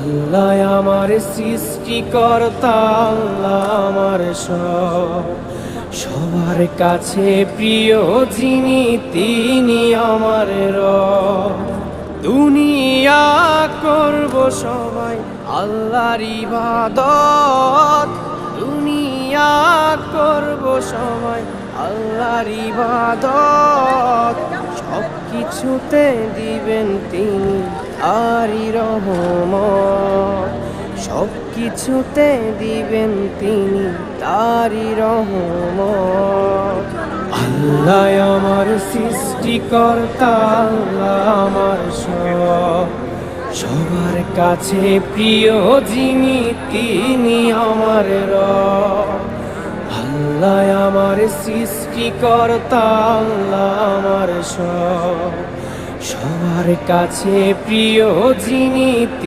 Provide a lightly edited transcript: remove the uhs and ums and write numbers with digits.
আল্লাহ আমার সৃষ্টিকর্তা, আল্লাহ আমার সব, সবার কাছে প্রিয় যিনি তিনি আমার রব। দুনিয়া করব সবাই আল্লাহর ইবাদত, দুনিয়া করব সবাই আল্লাহর ইবাদত। সব কিছুতে দিবেন তিনি আরি রহমত, সব কিছুতে দিবেন তিনি তারি রহমত। আল্লাহ আমার সৃষ্টিকর্তা, আল্লাহ আমার সব, সবার কাছে প্রিয় যিনি তিনি আমার রব। আল্লাহ আমার সৃষ্টিকর্তা, আল্লাহ আমার সব, সবার কাছে প্রিয় যিনি